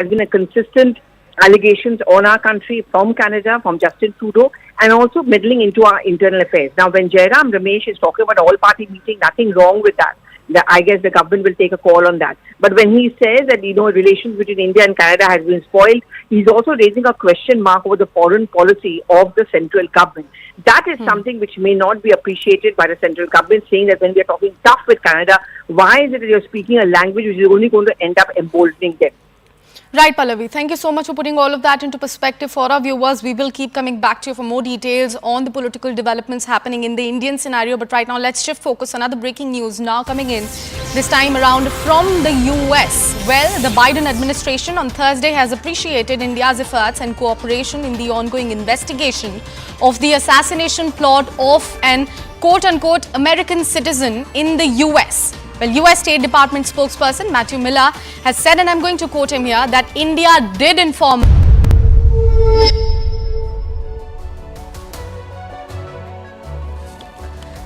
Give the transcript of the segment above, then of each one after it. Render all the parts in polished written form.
has been a consistent allegations on our country from Canada, from Justin Trudeau, and also meddling into our internal affairs. Now, when Jairam Ramesh is talking about all-party meeting, nothing wrong with that. I guess the government will take a call on that. But when he says that, relations between India and Canada has been spoiled, he's also raising a question mark over the foreign policy of the central government. That is something which may not be appreciated by the central government, saying that when we are talking tough with Canada, why is it that you're speaking a language which is only going to end up emboldening them? Right, Pallavi. Thank you so much for putting all of that into perspective for our viewers. We will keep coming back to you for more details on the political developments happening in the Indian scenario. But right now, let's shift focus. Another breaking news now coming in, this time around from the US. Well, the Biden administration on Thursday has appreciated India's efforts and cooperation in the ongoing investigation of the assassination plot of an quote-unquote American citizen in the US. Well, US State Department spokesperson Matthew Miller has said, and I'm going to quote him here, that India did inform.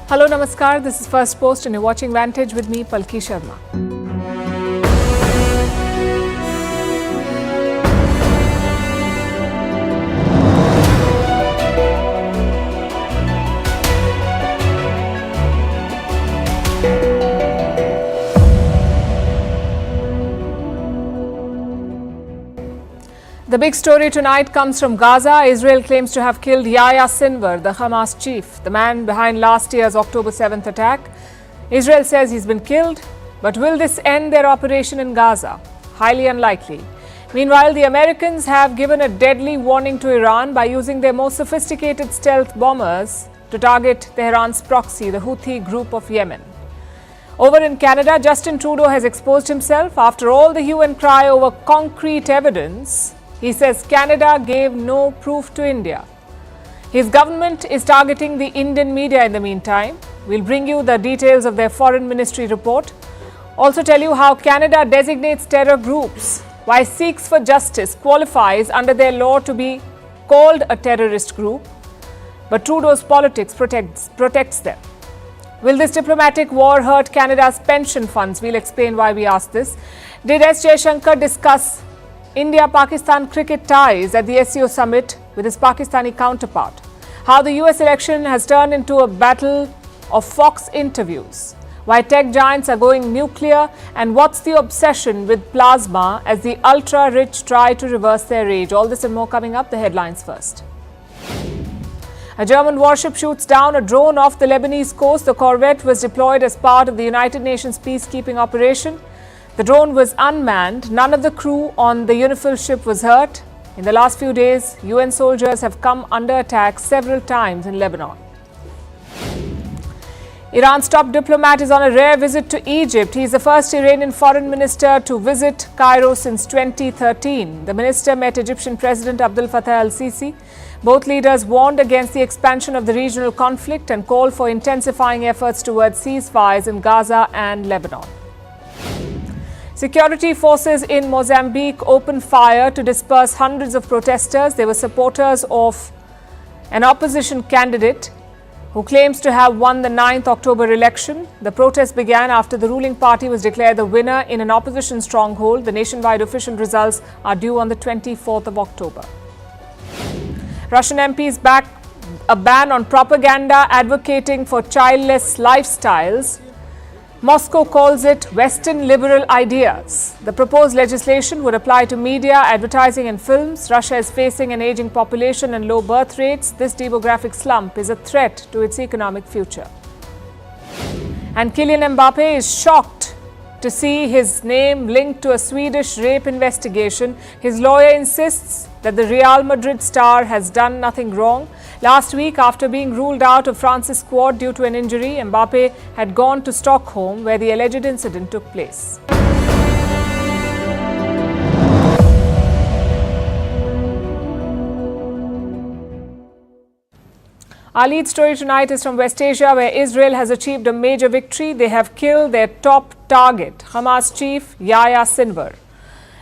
Hello, Namaskar. This is First Post and you're watching Vantage with me, Palki Sharma. The big story tonight comes from Gaza. Israel claims to have killed Yahya Sinwar, the Hamas chief, the man behind last year's October 7th attack. Israel says he's been killed, but will this end their operation in Gaza? Highly unlikely. Meanwhile, the Americans have given a deadly warning to Iran by using their more sophisticated stealth bombers to target Tehran's proxy, the Houthi group of Yemen. Over in Canada, Justin Trudeau has exposed himself. After all the hue and cry over concrete evidence, he says Canada gave no proof to India. His government is targeting the Indian media in the meantime. We'll bring you the details of their foreign ministry report. Also tell you how Canada designates terror groups, why Sikhs for Justice qualifies under their law to be called a terrorist group, but Trudeau's politics protects them. Will this diplomatic war hurt Canada's pension funds? We'll explain why we asked this. Did S. Jaishankar discuss India-Pakistan cricket ties at the SCO summit with his Pakistani counterpart? How the US election has turned into a battle of Fox interviews? Why tech giants are going nuclear? And what's the obsession with plasma as the ultra-rich try to reverse their rage? All this and more coming up. The headlines first. A German warship shoots down a drone off the Lebanese coast. The corvette was deployed as part of the United Nations peacekeeping operation. The drone was unmanned. None of the crew on the UNIFIL ship was hurt. In the last few days, UN soldiers have come under attack several times in Lebanon. Iran's top diplomat is on a rare visit to Egypt. He is the first Iranian foreign minister to visit Cairo since 2013. The minister met Egyptian President Abdel Fattah al-Sisi. Both leaders warned against the expansion of the regional conflict and called for intensifying efforts towards ceasefires in Gaza and Lebanon. Security forces in Mozambique opened fire to disperse hundreds of protesters. They were supporters of an opposition candidate who claims to have won the 9th October election. The protest began after the ruling party was declared the winner in an opposition stronghold. The nationwide official results are due on the 24th of October. Russian MPs back a ban on propaganda advocating for childless lifestyles. Moscow calls it Western liberal ideas. The proposed legislation would apply to media, advertising and films. Russia is facing an aging population and low birth rates. This demographic slump is a threat to its economic future. And Kylian Mbappe is shocked to see his name linked to a Swedish rape investigation. His lawyer insists that the Real Madrid star has done nothing wrong. Last week, after being ruled out of France's squad due to an injury, Mbappe had gone to Stockholm, where the alleged incident took place. Our lead story tonight is from West Asia, where Israel has achieved a major victory. They have killed their top target, Hamas chief Yahya Sinwar.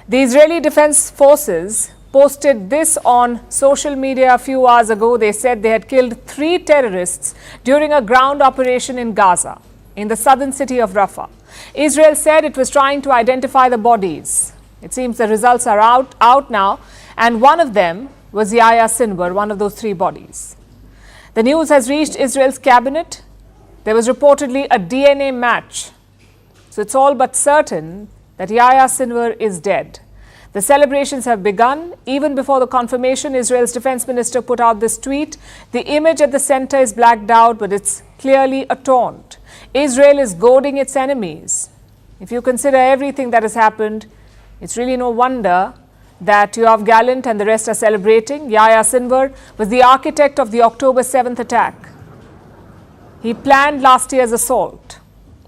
The Israeli Defense Forces posted this on social media a few hours ago. They said they had killed 3 terrorists during a ground operation in Gaza, in the southern city of Rafah. Israel said it was trying to identify the bodies. It seems the results are out now, and one of them was Yahya Sinwar, one of those 3 bodies. The news has reached Israel's cabinet. There was reportedly a DNA match. So it's all but certain that Yahya Sinwar is dead. The celebrations have begun. Even before the confirmation, Israel's defense minister put out this tweet. The image at the center is blacked out, but it's clearly a taunt. Israel is goading its enemies. If you consider everything that has happened, it's really no wonder that Yoav Gallant and the rest are celebrating. Yahya Sinwar was the architect of the October 7th attack. He planned last year's assault.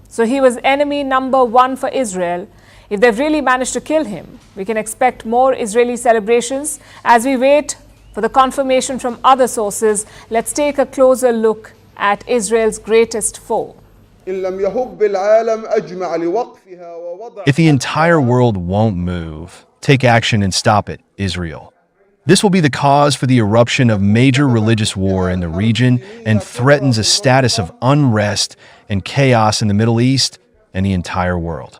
So he was enemy number 1 for Israel. If they've really managed to kill him, we can expect more Israeli celebrations. As we wait for the confirmation from other sources, let's take a closer look at Israel's greatest foe. If the entire world won't move, take action and stop it, Israel. This will be the cause for the eruption of major religious war in the region and threatens a status of unrest and chaos in the Middle East and the entire world.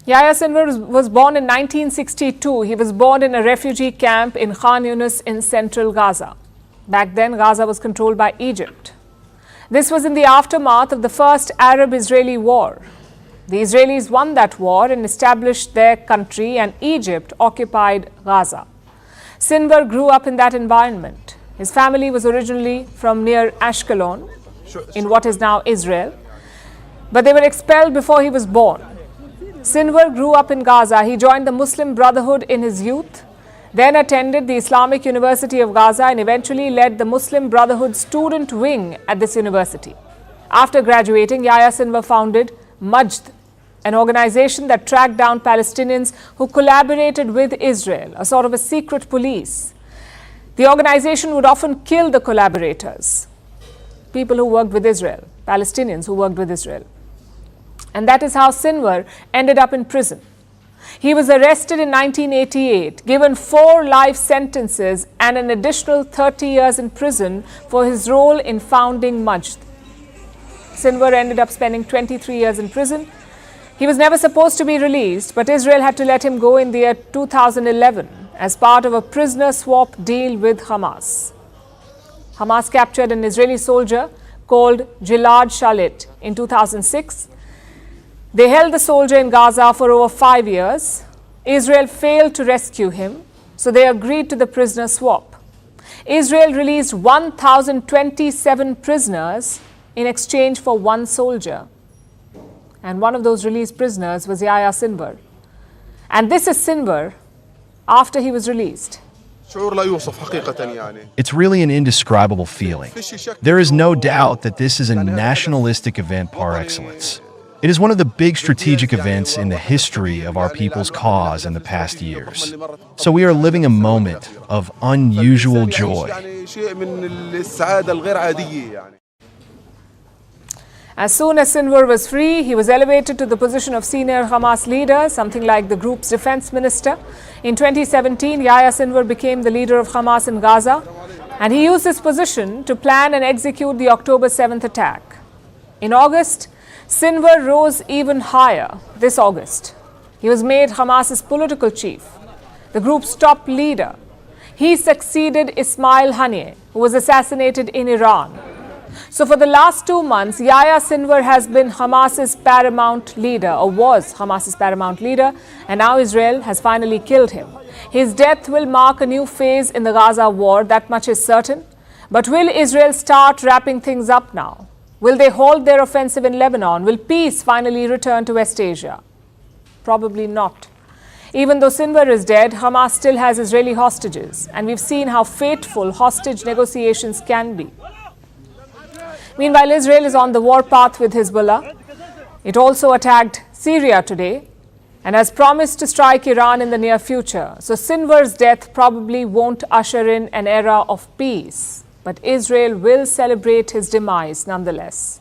Yahya Sinwar was born in 1962. He was born in a refugee camp in Khan Yunis in central Gaza. Back then, Gaza was controlled by Egypt. This was in the aftermath of the first Arab-Israeli war. The Israelis won that war and established their country, and Egypt occupied Gaza. Sinwar grew up in that environment. His family was originally from near Ashkelon, in what is now Israel, but they were expelled before he was born. Sinwar grew up in Gaza. He joined the Muslim Brotherhood in his youth, then attended the Islamic University of Gaza and eventually led the Muslim Brotherhood student wing at this university. After graduating, Yahya Sinwar founded Majd, an organization that tracked down Palestinians who collaborated with Israel, a sort of a secret police. The organization would often kill the collaborators, people who worked with Israel, Palestinians who worked with Israel. And that is how Sinwar ended up in prison. He was arrested in 1988, given 4 life sentences and an additional 30 years in prison for his role in founding Majd. Sinwar ended up spending 23 years in prison. He was never supposed to be released, but Israel had to let him go in the year 2011 as part of a prisoner swap deal with Hamas. Hamas captured an Israeli soldier called Gilad Shalit in 2006. They held the soldier in Gaza for over 5 years. Israel failed to rescue him, so they agreed to the prisoner swap. Israel released 1,027 prisoners in exchange for 1 soldier. And one of those released prisoners was Yahya Sinwar. And this is Sinwar after he was released. It's really an indescribable feeling. There is no doubt that this is a nationalistic event par excellence. It is one of the big strategic events in the history of our people's cause in the past years. So we are living a moment of unusual joy. As soon as Sinwar was free, he was elevated to the position of senior Hamas leader, something like the group's defense minister. In 2017, Yahya Sinwar became the leader of Hamas in Gaza, and he used this position to plan and execute the October 7th attack. In August, Sinwar rose even higher this August. He was made Hamas's political chief, the group's top leader. He succeeded Ismail Haniyeh, who was assassinated in Iran. So for the last 2 months, Yahya Sinwar has been Hamas's paramount leader, or was Hamas's paramount leader, and now Israel has finally killed him. His death will mark a new phase in the Gaza war, that much is certain. But will Israel start wrapping things up now? Will they halt their offensive in Lebanon? Will peace finally return to West Asia? Probably not. Even though Sinwar is dead, Hamas still has Israeli hostages, and we've seen how fateful hostage negotiations can be. Meanwhile, Israel is on the war path with Hezbollah. It also attacked Syria today and has promised to strike Iran in the near future. So Sinwar's death probably won't usher in an era of peace, but Israel will celebrate his demise nonetheless.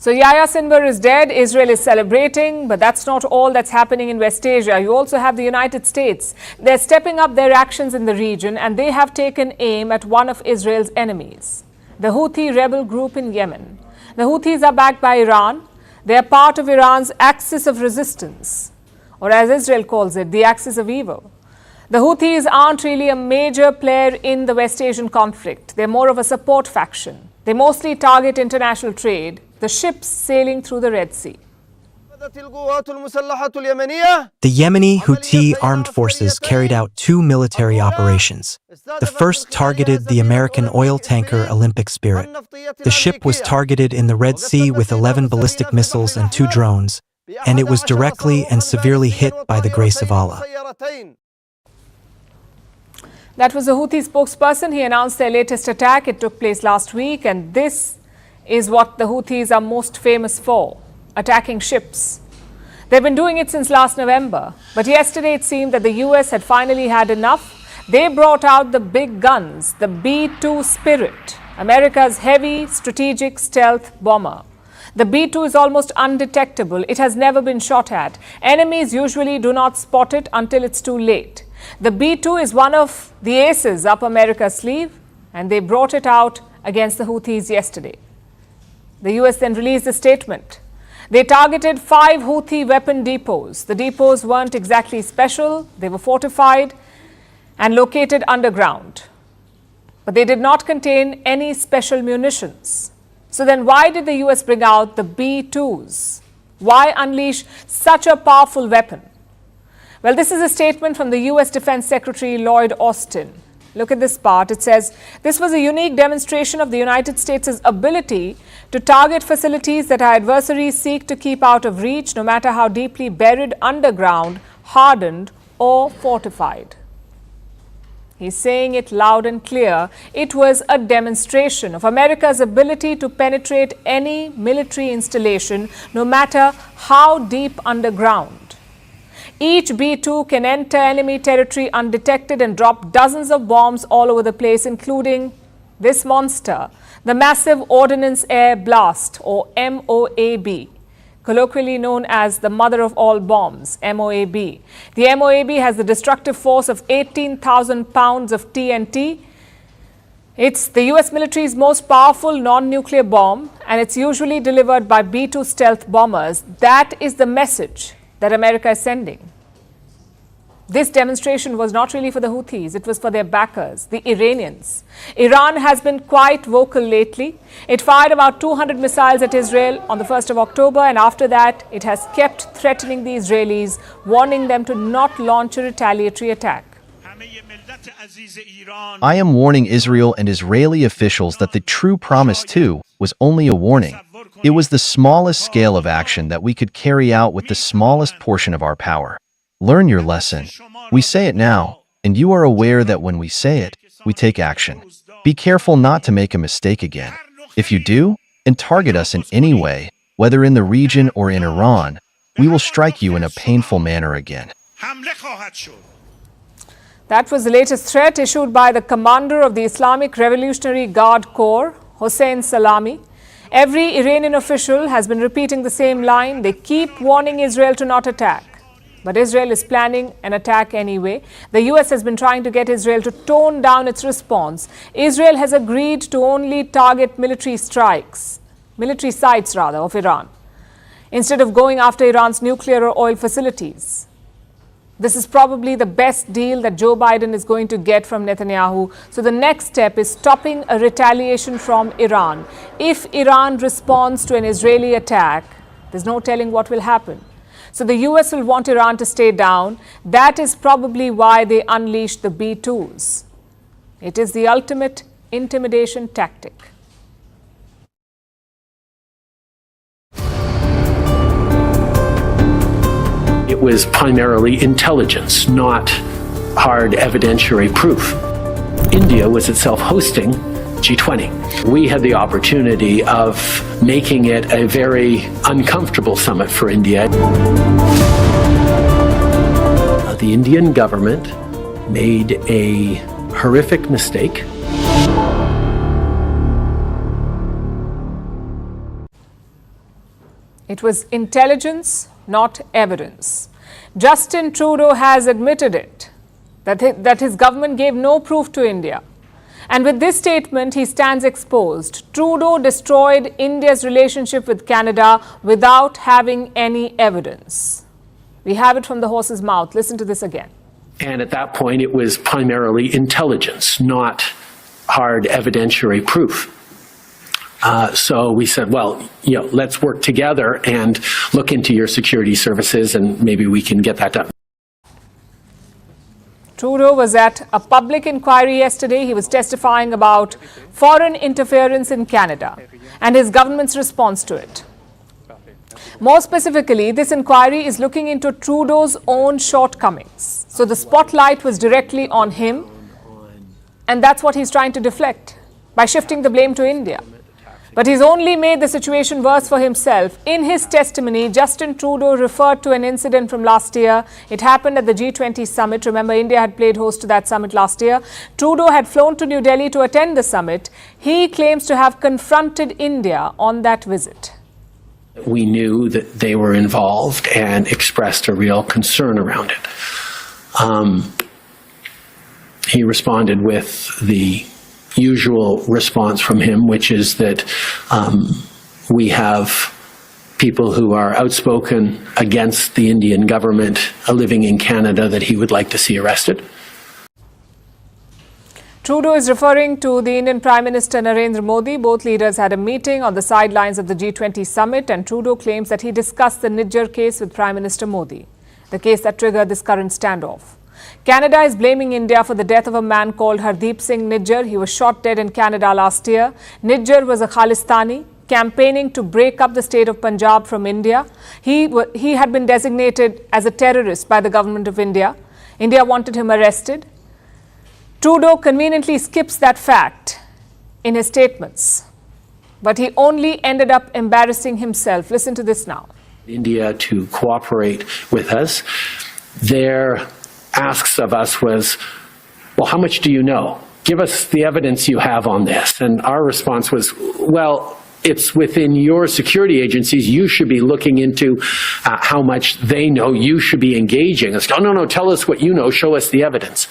So Yahya Sinwar is dead, Israel is celebrating, but that's not all that's happening in West Asia. You also have the United States. They're stepping up their actions in the region and they have taken aim at one of Israel's enemies, the Houthi rebel group in Yemen. The Houthis are backed by Iran. They are part of Iran's axis of resistance, or as Israel calls it, the axis of evil. The Houthis aren't really a major player in the West Asian conflict. They're more of a support faction. They mostly target international trade, the ships sailing through the Red Sea. The Yemeni Houthi armed forces carried out 2 military operations. The first targeted the American oil tanker Olympic Spirit. The ship was targeted in the Red Sea with 11 ballistic missiles and 2 drones, and it was directly and severely hit by the grace of Allah. That was the Houthi spokesperson. He announced their latest attack. It took place last week, and this is what the Houthis are most famous for: attacking ships. They've been doing it since last November, but yesterday it seemed that the US had finally had enough. They brought out the big guns, the B-2 Spirit, America's heavy strategic stealth bomber. The B-2 is almost undetectable. It has never been shot at. Enemies usually do not spot it until it's too late. The B-2 is one of the aces up America's sleeve, and they brought it out against the Houthis yesterday. The US then released a statement. They targeted 5 Houthi weapon depots. The depots weren't exactly special. They were fortified and located underground. But they did not contain any special munitions. So then why did the US bring out the B-2s? Why unleash such a powerful weapon? Well, this is a statement from the US Defense Secretary Lloyd Austin. Look at this part. It says, this was a unique demonstration of the United States' ability to target facilities that our adversaries seek to keep out of reach, no matter how deeply buried underground, hardened, or fortified. He's saying it loud and clear. It was a demonstration of America's ability to penetrate any military installation, no matter how deep underground. Each B-2 can enter enemy territory undetected and drop dozens of bombs all over the place, including this monster, the Massive Ordnance Air Blast, or MOAB, colloquially known as the mother of all bombs, MOAB. The MOAB has the destructive force of 18,000 pounds of TNT. It's the US military's most powerful non-nuclear bomb, and it's usually delivered by B-2 stealth bombers. That is the message that America is sending. This demonstration was not really for the Houthis, it was for their backers, the Iranians. Iran has been quite vocal lately. It fired about 200 missiles at Israel on the 1st of October, and after that, it has kept threatening the Israelis, warning them to not launch a retaliatory attack. I am warning Israel and Israeli officials that the true promise, too, was only a warning. It was the smallest scale of action that we could carry out with the smallest portion of our power. Learn your lesson. We say it now, and you are aware that when we say it, we take action. Be careful not to make a mistake again. If you do, and target us in any way, whether in the region or in Iran, we will strike you in a painful manner again. That was the latest threat issued by the commander of the Islamic Revolutionary Guard Corps, Hossein Salami. Every Iranian official has been repeating the same line. They keep warning Israel to not attack. But Israel is planning an attack anyway. The US has been trying to get Israel to tone down its response. Israel has agreed to only target military sites of Iran, instead of going after Iran's nuclear or oil facilities. This is probably the best deal that Joe Biden is going to get from Netanyahu. So the next step is stopping a retaliation from Iran. If Iran responds to an Israeli attack, there's no telling what will happen. So the US will want Iran to stay down. That is probably why they unleashed the B-2s. It is the ultimate intimidation tactic. It was primarily intelligence, not hard evidentiary proof. India was itself hosting G20. We had the opportunity of making it a very uncomfortable summit for India. The Indian government made a horrific mistake. It was intelligence, not evidence. Justin Trudeau has admitted it, that his government gave no proof to India. And with this statement, he stands exposed. Trudeau destroyed India's relationship with Canada without having any evidence. We have it from the horse's mouth. Listen to this again. And at that point, it was primarily intelligence, not hard evidentiary proof. So we said, well, let's work together and look into your security services, and maybe we can get that done. Trudeau was at a public inquiry yesterday. He was testifying about foreign interference in Canada and his government's response to it. More specifically, this inquiry is looking into Trudeau's own shortcomings. So the spotlight was directly on him, and that's what he's trying to deflect by shifting the blame to India. But he's only made the situation worse for himself. In his testimony, Justin Trudeau referred to an incident from last year. It happened at the G20 summit. Remember, India had played host to that summit last year. Trudeau had flown to New Delhi to attend the summit. He claims to have confronted India on that visit. We knew that they were involved and expressed a real concern around it. He responded with the usual response from him, which is that we have people who are outspoken against the Indian government living in Canada that he would like to see arrested. Trudeau is referring to the Indian Prime Minister Narendra Modi. Both leaders had a meeting on the sidelines of the G20 summit, and Trudeau claims that he discussed the Nijjar case with Prime Minister Modi, the case that triggered this current standoff. Canada is blaming India for the death of a man called Hardeep Singh Nijjar. He was shot dead in Canada last year. Nijjar was a Khalistani campaigning to break up the state of Punjab from India. He had been designated as a terrorist by the government of India. India wanted him arrested. Trudeau conveniently skips that fact in his statements, but he only ended up embarrassing himself. Listen to this now. India to cooperate with us. Their asks of us was, well, how much do you know? Give us the evidence you have on this. And our response was, well, it's within your security agencies. You should be looking into how much they know. You should be engaging. It's, oh, no, tell us what you know. Show us the evidence.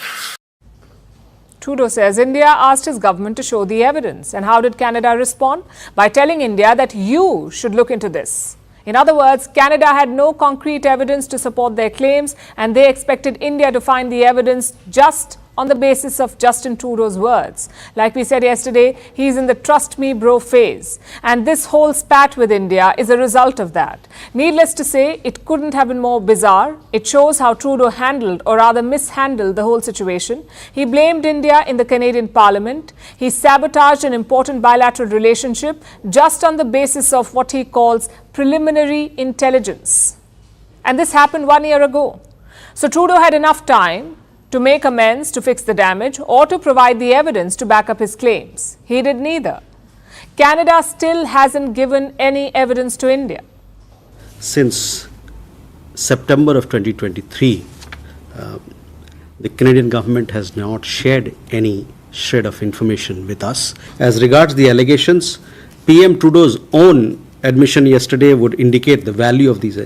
Trudeau says India asked his government to show the evidence. And how did Canada respond? By telling India that you should look into this. In other words, Canada had no concrete evidence to support their claims, and they expected India to find the evidence just on the basis of Justin Trudeau's words. Like we said yesterday, he's in the trust me bro phase. And this whole spat with India is a result of that. Needless to say, it couldn't have been more bizarre. It shows how Trudeau handled, or rather mishandled, the whole situation. He blamed India in the Canadian Parliament. He sabotaged an important bilateral relationship just on the basis of what he calls preliminary intelligence. And this happened 1 year ago. So Trudeau had enough time to make amends, to fix the damage, or to provide the evidence to back up his claims. He did neither. Canada still hasn't given any evidence to India. Since September of 2023, the Canadian government has not shared any shred of information with us. As regards the allegations, PM Trudeau's own admission yesterday would indicate the value of these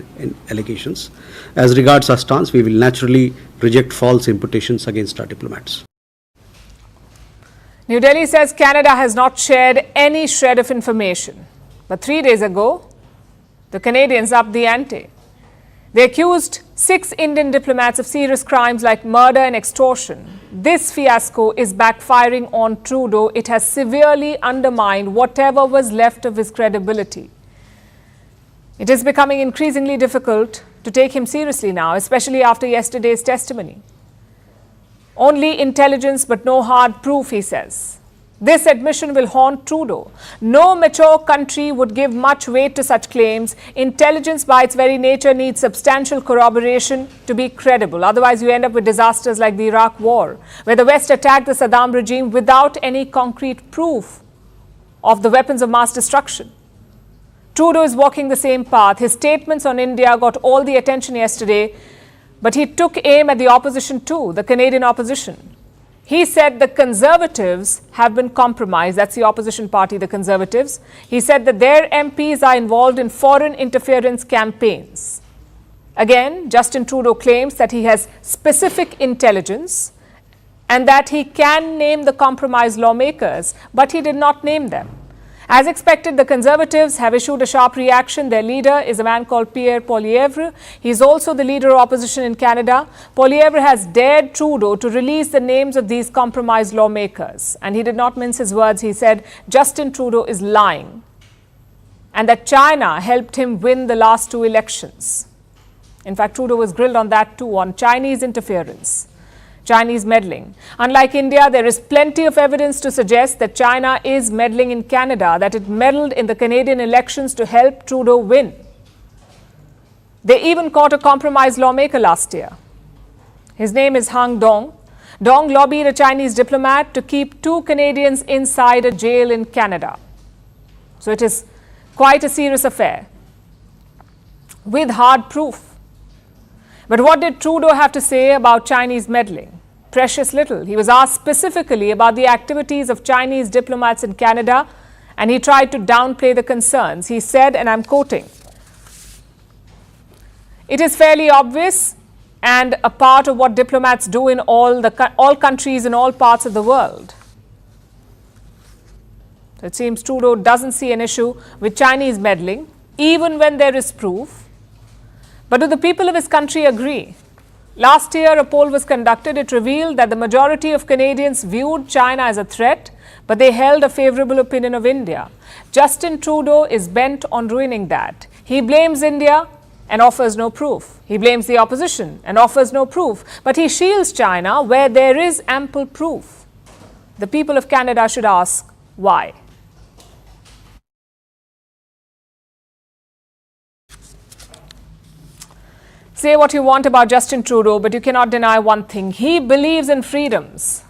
allegations. As regards our stance, we will naturally reject false imputations against our diplomats. New Delhi says Canada has not shared any shred of information. But 3 days ago, the Canadians upped the ante. They accused 6 Indian diplomats of serious crimes like murder and extortion. This fiasco is backfiring on Trudeau. It has severely undermined whatever was left of his credibility. It is becoming increasingly difficult to take him seriously now, especially after yesterday's testimony. Only intelligence but no hard proof, he says. This admission will haunt Trudeau. No mature country would give much weight to such claims. Intelligence by its very nature needs substantial corroboration to be credible. Otherwise, you end up with disasters like the Iraq War, where the West attacked the Saddam regime without any concrete proof of the weapons of mass destruction. Trudeau is walking the same path. His statements on India got all the attention yesterday, but he took aim at the opposition too, the Canadian opposition. He said the Conservatives have been compromised. That's the opposition party, the Conservatives. He said that their MPs are involved in foreign interference campaigns. Again, Justin Trudeau claims that he has specific intelligence and that he can name the compromised lawmakers, but he did not name them. As expected, the Conservatives have issued a sharp reaction. Their leader is a man called Pierre Poilievre. He is also the leader of opposition in Canada. Poilievre has dared Trudeau to release the names of these compromised lawmakers. And he did not mince his words. He said Justin Trudeau is lying and that China helped him win the last two elections. In fact, Trudeau was grilled on that too, on Chinese interference, Chinese meddling. Unlike India, there is plenty of evidence to suggest that China is meddling in Canada, that it meddled in the Canadian elections to help Trudeau win. They even caught a compromised lawmaker last year. His name is Hang Dong. Dong lobbied a Chinese diplomat to keep two Canadians inside a jail in Canada. So it is quite a serious affair with hard proof. But what did Trudeau have to say about Chinese meddling? Precious little. He was asked specifically about the activities of Chinese diplomats in Canada, and he tried to downplay the concerns. He said, and I'm quoting, "It is fairly obvious and a part of what diplomats do in all countries in all parts of the world." So it seems Trudeau doesn't see an issue with Chinese meddling, even when there is proof. But do the people of his country agree? Last year, a poll was conducted. It revealed that the majority of Canadians viewed China as a threat, but they held a favourable opinion of India. Justin Trudeau is bent on ruining that. He blames India and offers no proof. He blames the opposition and offers no proof. But he shields China where there is ample proof. The people of Canada should ask why. Say what you want about Justin Trudeau, but you cannot deny one thing. He believes in freedoms,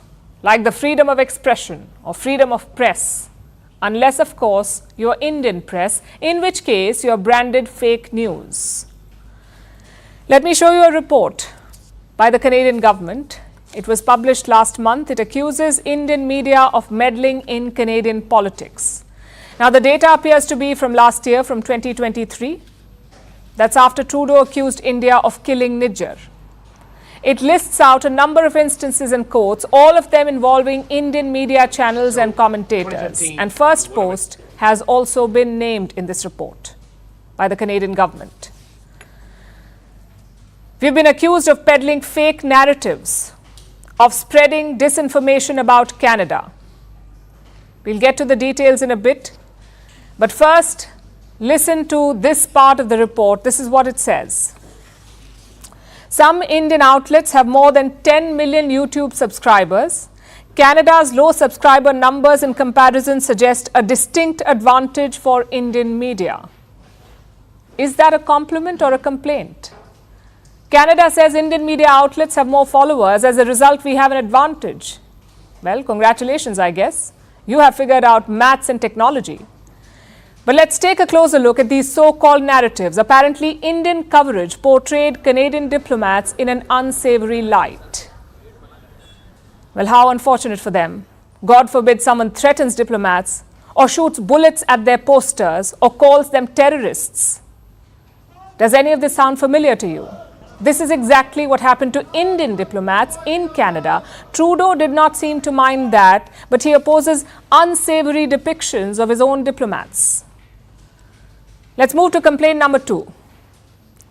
like the freedom of expression or freedom of press, unless, of course, you're Indian press, in which case you're branded fake news. Let me show you a report by the Canadian government. It was published last month. It accuses Indian media of meddling in Canadian politics. Now, the data appears to be from last year, from 2023. That's after Trudeau accused India of killing Niger. It lists out a number of instances and quotes, all of them involving Indian media channels and commentators. And First Post has also been named in this report by the Canadian government. We've been accused of peddling fake narratives, of spreading disinformation about Canada. We'll get to the details in a bit. But first, listen to this part of the report. This is what it says. Some Indian outlets have more than 10 million YouTube subscribers. Canada's low subscriber numbers in comparison suggest a distinct advantage for Indian media. Is that a compliment or a complaint? Canada says Indian media outlets have more followers. As a result, we have an advantage. Well, congratulations, I guess. You have figured out maths and technology. But let's take a closer look at these so-called narratives. Apparently, Indian coverage portrayed Canadian diplomats in an unsavory light. Well, how unfortunate for them. God forbid someone threatens diplomats or shoots bullets at their posters or calls them terrorists. Does any of this sound familiar to you? This is exactly what happened to Indian diplomats in Canada. Trudeau did not seem to mind that, but he opposes unsavory depictions of his own diplomats. Let's move to complaint number 2.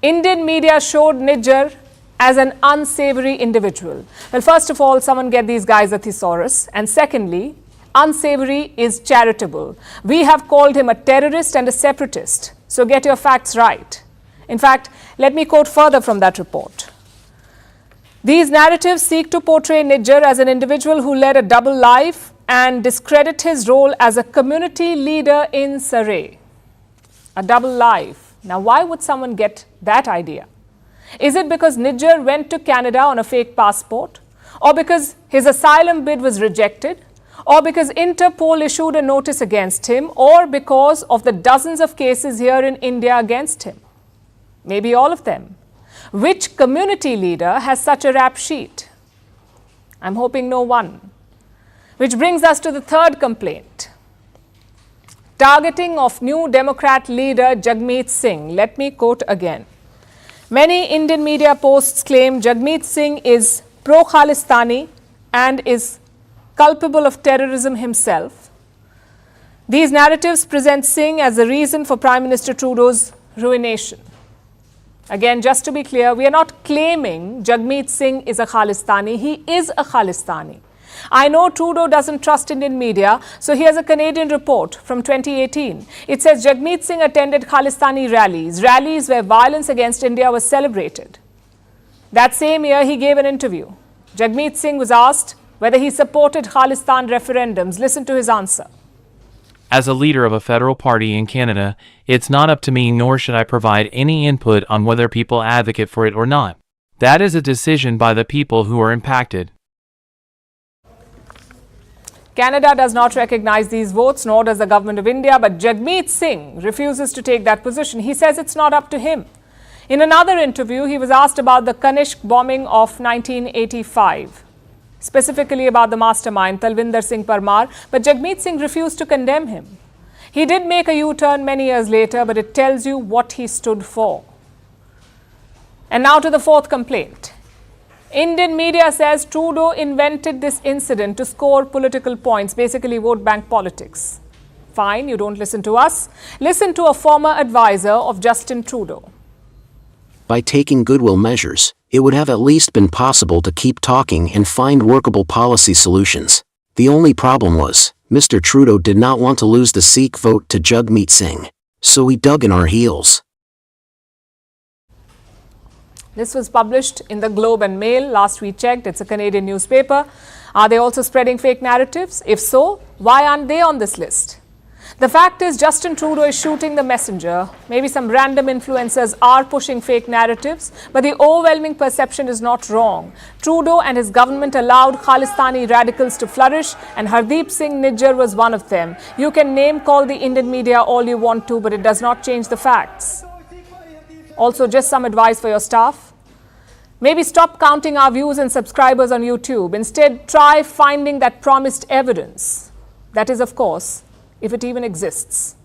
Indian media showed Niger as an unsavory individual. Well, first of all, someone get these guys a thesaurus. And secondly, unsavory is charitable. We have called him a terrorist and a separatist. So get your facts right. In fact, let me quote further from that report. These narratives seek to portray Niger as an individual who led a double life and discredit his role as a community leader in Surrey. A double life. Now, why would someone get that idea? Is it because Niger went to Canada on a fake passport? Or because his asylum bid was rejected? Or because Interpol issued a notice against him? Or because of the dozens of cases here in India against him? Maybe all of them. Which community leader has such a rap sheet? I'm hoping no one. Which brings us to the third complaint. Targeting of new Democrat leader Jagmeet Singh. Let me quote again. Many Indian media posts claim Jagmeet Singh is pro-Khalistani and is culpable of terrorism himself. These narratives present Singh as the reason for Prime Minister Trudeau's ruination. Again, just to be clear, we are not claiming Jagmeet Singh is a Khalistani. He is a Khalistani. I know Trudeau doesn't trust Indian media, so here's a Canadian report from 2018. It says Jagmeet Singh attended Khalistani rallies where violence against India was celebrated. That same year, he gave an interview. Jagmeet Singh was asked whether he supported Khalistan referendums. Listen to his answer. As a leader of a federal party in Canada, it's not up to me, nor should I provide any input on whether people advocate for it or not. That is a decision by the people who are impacted. Canada does not recognize these votes, nor does the government of India, but Jagmeet Singh refuses to take that position. He says it's not up to him. In another interview, he was asked about the Kanishk bombing of 1985, specifically about the mastermind, Talvinder Singh Parmar, but Jagmeet Singh refused to condemn him. He did make a U-turn many years later, but it tells you what he stood for. And now to the fourth complaint. Indian media says Trudeau invented this incident to score political points, basically vote bank politics. Fine, you don't listen to us. Listen to a former advisor of Justin Trudeau. By taking goodwill measures, it would have at least been possible to keep talking and find workable policy solutions. The only problem was, Mr. Trudeau did not want to lose the Sikh vote to Jagmeet Singh, so he dug in our heels. This was published in the Globe and Mail. Last we checked, it's a Canadian newspaper. Are they also spreading fake narratives? If so, why aren't they on this list? The fact is, Justin Trudeau is shooting the messenger. Maybe some random influencers are pushing fake narratives, but the overwhelming perception is not wrong. Trudeau and his government allowed Khalistani radicals to flourish, and Hardeep Singh Nijjar was one of them. You can name-call the Indian media all you want to, but it does not change the facts. Also, just some advice for your staff. Maybe stop counting our views and subscribers on YouTube. Instead, try finding that promised evidence. That is, of course, if it even exists.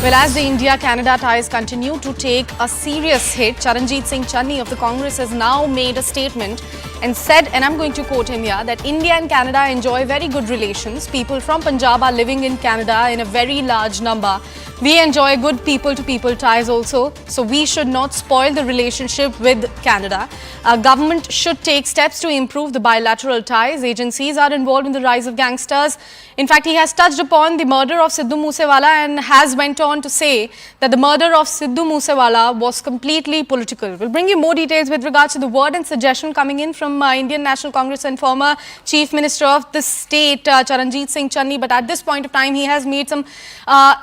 Well, as the India-Canada ties continue to take a serious hit, Charanjit Singh Channi of the Congress has now made a statement and said, and I'm going to quote him here, that India and Canada enjoy very good relations. People from Punjab are living in Canada in a very large number. We enjoy good people-to-people ties also, so we should not spoil the relationship with Canada. Our government should take steps to improve the bilateral ties. Agencies are involved in the rise of gangsters. In fact, he has touched upon the murder of Sidhu Moosewala and has went on to say that the murder of Sidhu Moosewala was completely political. We'll bring you more details with regards to the word and suggestion coming in from Indian National Congress and former Chief Minister of the state, Charanjit Singh Channi. But at this point of time, he has made some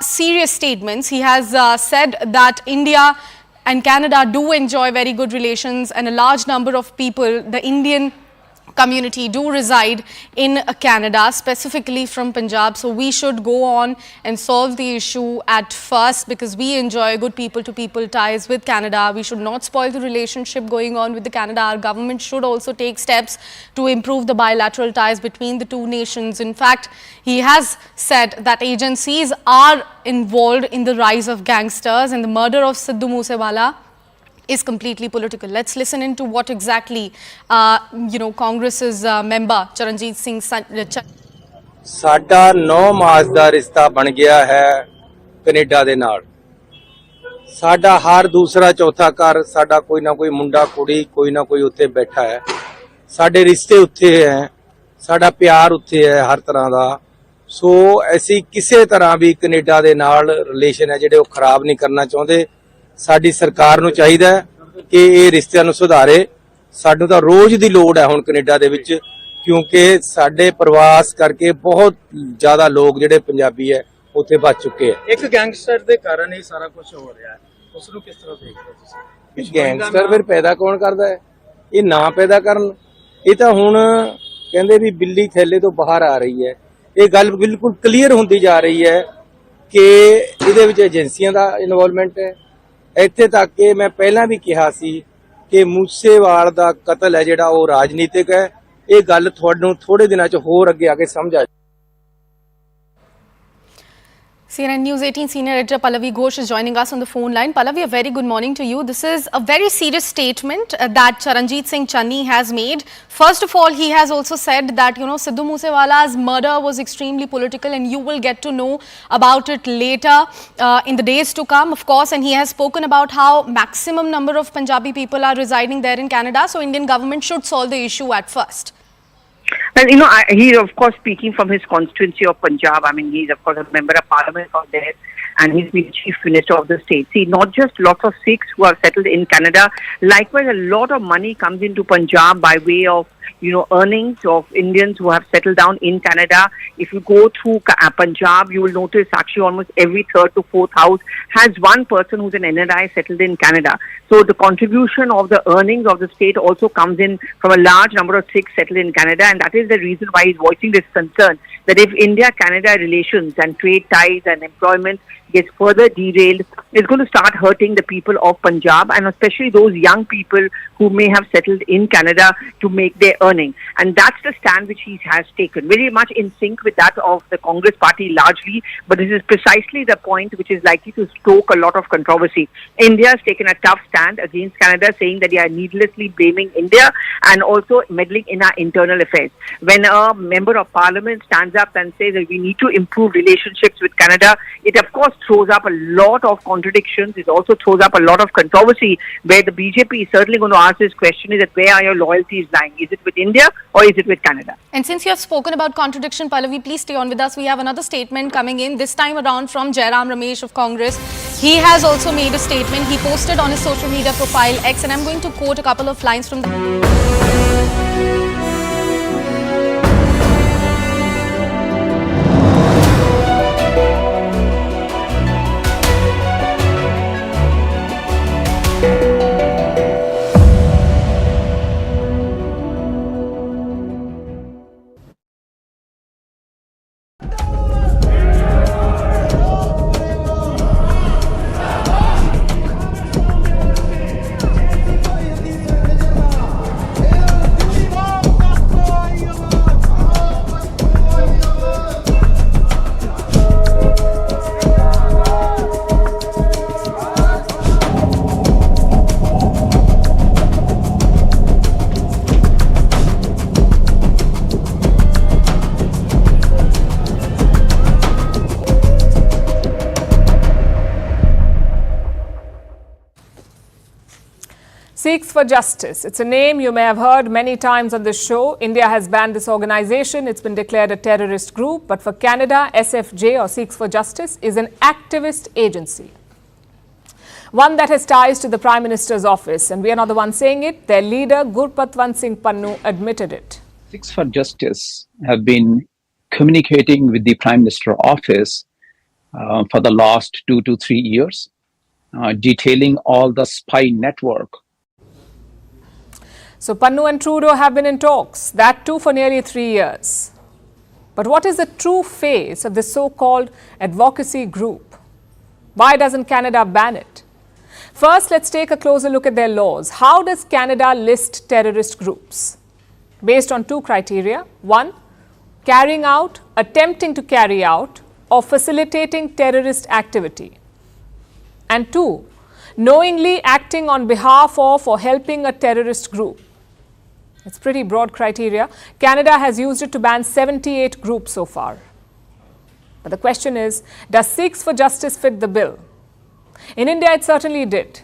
serious statements. He has said that India and Canada do enjoy very good relations, and a large number of people, the Indian community, do reside in Canada, specifically from Punjab. So we should go on and solve the issue at first, because we enjoy good people-to-people ties with Canada. We should not spoil the relationship going on with the Canada. Our government should also take steps to improve the bilateral ties between the two nations. In fact, he has said that agencies are involved in the rise of gangsters, and the murder of Sidhu Moosewala is completely political. Let's listen into what exactly, Congress's member Charanjit Singh Channi. ਸਾਡਾ 9 ਮਾਸ ਦਾ ਰਿਸ਼ਤਾ ਬਣ ਗਿਆ ਹੈ Canada ਦੇ ਨਾਲ। ਸਾਡਾ ਹਰ ਦੂਸਰਾ ਚੌਥਾ ਘਰ ਸਾਡਾ ਕੋਈ ਨਾ ਕੋਈ ਮੁੰਡਾ ਕੁੜੀ ਕੋਈ ਨਾ ਕੋਈ ਉੱਥੇ ਬੈਠਾ ਹੈ। ਸਾਡੇ ਰਿਸ਼ਤੇ ਉੱਥੇ ਹੈ, ਸਾਡਾ ਪਿਆਰ ਉੱਥੇ ਹੈ ਹਰ ਤਰ੍ਹਾਂ ਦਾ। ਸੋ ਅਸੀਂ ਕਿਸੇ ਤਰ੍ਹਾਂ ਵੀ ਕੈਨੇਡਾ ਦੇ ਨਾਲ ਰਿਲੇਸ਼ਨ ਹੈ ਜਿਹੜੇ ਉਹ ਖਰਾਬ ਨਹੀਂ ਕਰਨਾ ਚਾਹੁੰਦੇ। ਸਾਡੀ ਸਰਕਾਰ ਨੂੰ ਚਾਹੀਦਾ ਕਿ ਇਹ ਰਿਸ਼ਤਿਆਂ ਨੂੰ ਸੁਧਾਰੇ। ਸਾਨੂੰ ਤਾਂ ਰੋਜ਼ ਦੀ ਲੋੜ ਹੈ ਹੁਣ ਕੈਨੇਡਾ ਦੇ ਵਿੱਚ, ਕਿਉਂਕਿ ਸਾਡੇ ਪ੍ਰਵਾਸ ਕਰਕੇ ਬਹੁਤ ਜ਼ਿਆਦਾ ਲੋਕ ਜਿਹੜੇ ਪੰਜਾਬੀ ਹੈ ਉੱਥੇ ਬਚ ਚੁੱਕੇ ਹੈ। ਇੱਕ ਗੈਂਗਸਟਰ ਦੇ ਕਾਰਨ ਹੀ ਸਾਰਾ ਕੁਝ ਹੋ ਰਿਹਾ ਹੈ। ਉਸ ਨੂੰ ਕਿਸ ਤਰ੍ਹਾਂ ਦੇਖਦੇ ਹੋ ਤੁਸੀਂ? ਗੈਂਗਸਟਰ ਫਿਰ ਪੈਦਾ ਕੌਣ ਕਰਦਾ ਹੈ? ਇਹ ਨਾ ਪੈਦਾ ਕਰਨ। ਇਹ ਤਾਂ ਹੁਣ ਕਹਿੰਦੇ ਵੀ ਬਿੱਲੀ ਥੈਲੇ ਤੋਂ ਬਾਹਰ ਆ ਰਹੀ ਹੈ। ਇਹ ਗੱਲ ਬਿਲਕੁਲ ਕਲੀਅਰ ਹੁੰਦੀ ਜਾ ਰਹੀ ਹੈ ਕਿ ਇਹਦੇ ਵਿੱਚ ਏਜੰਸੀਆਂ ਦਾ ਇਨਵੋਲਵਮੈਂਟ ਹੈ। ਇੱਥੇ ਤੱਕ ਕਿ ਮੈਂ ਪਹਿਲਾਂ ਵੀ ਕਿਹਾ ਸੀ ਕਿ ਮੂਸੇਵਾਲ ਦਾ ਕਤਲ ਹੈ ਜਿਹੜਾ ਉਹ ਰਾਜਨੀਤਿਕ ਹੈ। ਇਹ ਗੱਲ ਤੁਹਾਨੂੰ ਥੋੜੇ ਦਿਨਾਂ 'ਚ ਹੋਰ ਅੱਗੇ ਆ ਕੇ ਸਮਝ ਆ। CNN News 18 senior editor Pallavi Ghosh is joining us on the phone line. Pallavi, a very good morning to you. This is a very serious statement that Charanjit Singh Channi has made. First of all, he has also said that, Sidhu Moosewala's murder was extremely political, and you will get to know about it later in the days to come, of course. And he has spoken about how maximum number of Punjabi people are residing there in Canada, so Indian government should solve the issue at first. Well, he's of course speaking from his constituency of Punjab. I mean, he's of course a member of parliament from there, and he's been chief minister of the state. See, not just lots of Sikhs who are settled in Canada, likewise a lot of money comes into Punjab by way of earnings of Indians who have settled down in Canada. If you go through Punjab, you will notice actually almost every third to fourth house has one person who's an NRI settled in Canada. So the contribution of the earnings of the state also comes in from a large number of Sikhs settled in Canada, and that is the reason why he's voicing this concern that if India-Canada relations and trade ties and employment gets further derailed, it's going to start hurting the people of Punjab, and especially those young people who may have settled in Canada to make their earning. And that's the stand which he has taken, very much in sync with that of the Congress party largely, but this is precisely the point which is likely to stoke a lot of controversy. India has taken a tough stand against Canada, saying that they are needlessly blaming India and also meddling in our internal affairs. When a member of parliament stands up and says that we need to improve relationships with Canada, it of course throws up a lot of contradictions. It also throws up a lot of controversy, where the BJP is certainly going to ask this question, is that where are your loyalties lying? Is it with India or is it with Canada? And since you have spoken about contradiction, Pallavi, please stay on with us. We have another statement coming in, this time around from Jairam Ramesh of Congress. He has also made a statement. He posted on his social media profile X, and I'm going to quote a couple of lines from Sikhs for Justice. It's a name you may have heard many times on this show. India has banned this organization. It's been declared a terrorist group. But for Canada, SFJ or Sikhs for Justice is an activist agency, one that has ties to the Prime Minister's office. And we are not the ones saying it. Their leader, Gurpatwant Singh Pannu, admitted it. Sikhs for Justice have been communicating with the Prime Minister office for the last 2 to 3 years, detailing all the spy network. So Pannu and Trudeau have been in talks, that too for nearly 3 years. But what is the true face of this so-called advocacy group? Why doesn't Canada ban it? First, let's take a closer look at their laws. How does Canada list terrorist groups? Based on 2 criteria. 1, carrying out, attempting to carry out, or facilitating terrorist activity. And 2, knowingly acting on behalf of or helping a terrorist group. It's pretty broad criteria. Canada has used it to ban 78 groups so far. But the question is, does Sikhs for Justice fit the bill? In India, it certainly did.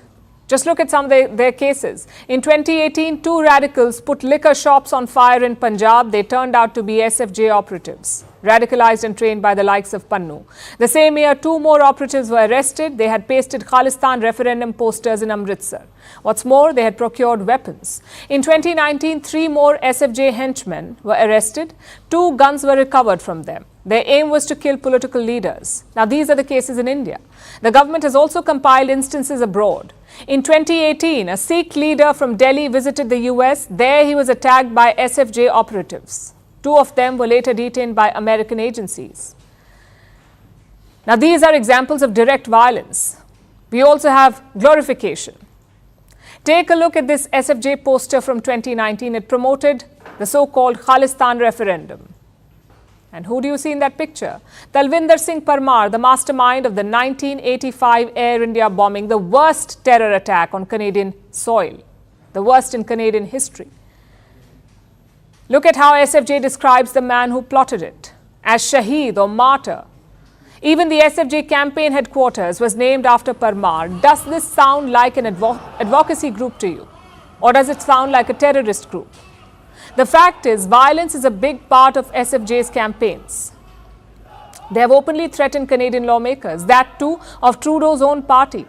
Just look at some of their cases. In 2018, 2 radicals put liquor shops on fire in Punjab. They turned out to be SFJ operatives, radicalized and trained by the likes of Pannu. The same year, 2 more operatives were arrested. They had pasted Khalistan referendum posters in Amritsar. What's more, they had procured weapons. In 2019, 3 more SFJ henchmen were arrested. 2 guns were recovered from them. Their aim was to kill political leaders. Now, these are the cases in India. The government has also compiled instances abroad. In 2018, a Sikh leader from Delhi visited the US. There he was attacked by SFJ operatives. 2 of them were later detained by American agencies. Now, these are examples of direct violence. We also have glorification. Take a look at this SFJ poster from 2019. It promoted the so-called Khalistan referendum. And who do you see in that picture? Talvinder Singh Parmar, the mastermind of the 1985 Air India bombing, the worst terror attack on Canadian soil, the worst in Canadian history. Look at how SFJ describes the man who plotted it as Shaheed or martyr. Even the SFJ campaign headquarters was named after Parmar. Does this sound like an advocacy group to you? Or does it sound like a terrorist group? The fact is, violence is a big part of SFJ's campaigns. They have openly threatened Canadian lawmakers, that too of Trudeau's own party.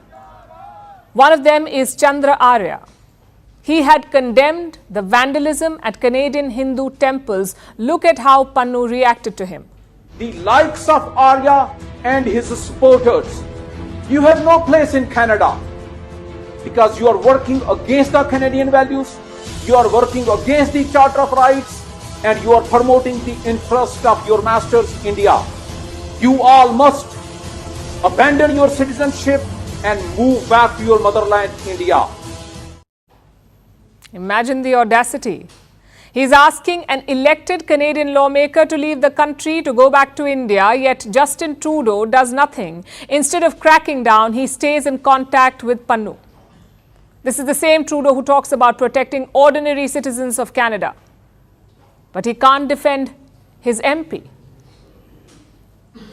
One of them is Chandra Arya. He had condemned the vandalism at Canadian Hindu temples. Look at how Pannu reacted to him. The likes of Arya and his supporters, you have no place in Canada because you are working against the Canadian values. You are working against the Charter of Rights and you are promoting the interest of your masters, India. You all must abandon your citizenship and move back to your motherland, India. Imagine the audacity. He's asking an elected Canadian lawmaker to leave the country to go back to India, yet Justin Trudeau does nothing. Instead of cracking down, he stays in contact with Pannu. This is the same Trudeau who talks about protecting ordinary citizens of Canada. But he can't defend his MP.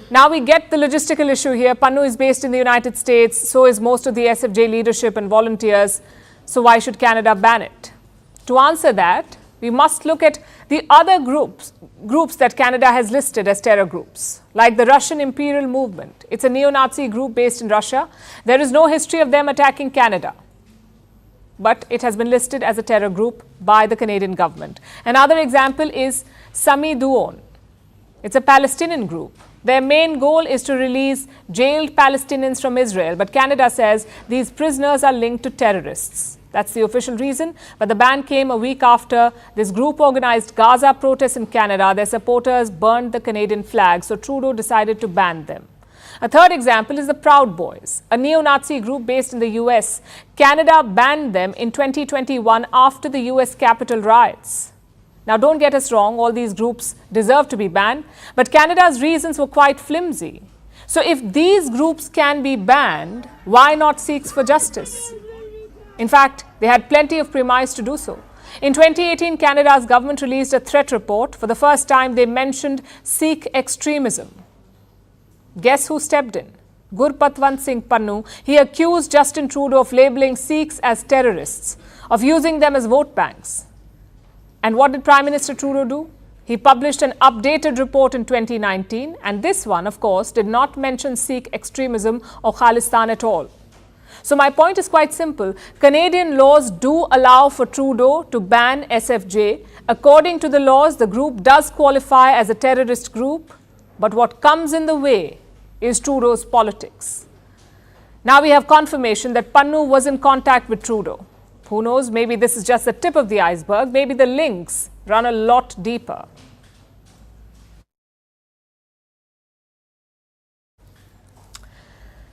Now we get the logistical issue here. Pannu is based in the United States. So is most of the SFJ leadership and volunteers. So why should Canada ban it? To answer that, we must look at the other groups that Canada has listed as terror groups, like the Russian Imperial Movement. It's a neo-Nazi group based in Russia. There is no history of them attacking Canada, but it has been listed as a terror group by the Canadian government. Another example is Sami Duon. It's a Palestinian group. Their main goal is to release jailed Palestinians from Israel, but Canada says these prisoners are linked to terrorists. That's the official reason, but the ban came a week after this group organized Gaza protests in Canada. Their supporters burned the Canadian flag, so Trudeau decided to ban them. A third example is the Proud Boys, a neo-Nazi group based in the US. Canada banned them in 2021 after the US Capitol riots. Now, don't get us wrong, all these groups deserve to be banned, but Canada's reasons were quite flimsy. So if these groups can be banned, why not Sikhs for Justice? In fact, they had plenty of premise to do so. In 2018, Canada's government released a threat report. For the first time, they mentioned Sikh extremism. Guess who stepped in? Gurpatwant Singh Pannu. He accused Justin Trudeau of labeling Sikhs as terrorists, of using them as vote banks. And what did Prime Minister Trudeau do? He published an updated report in 2019, and this one, of course, did not mention Sikh extremism or Khalistan at all. So my point is quite simple. Canadian laws do allow for Trudeau to ban SFJ. According to the laws, the group does qualify as a terrorist group, but what comes in the way is Trudeau's politics. Now we have confirmation that Pannu was in contact with Trudeau. Who knows, maybe this is just the tip of the iceberg. Maybe the links run a lot deeper.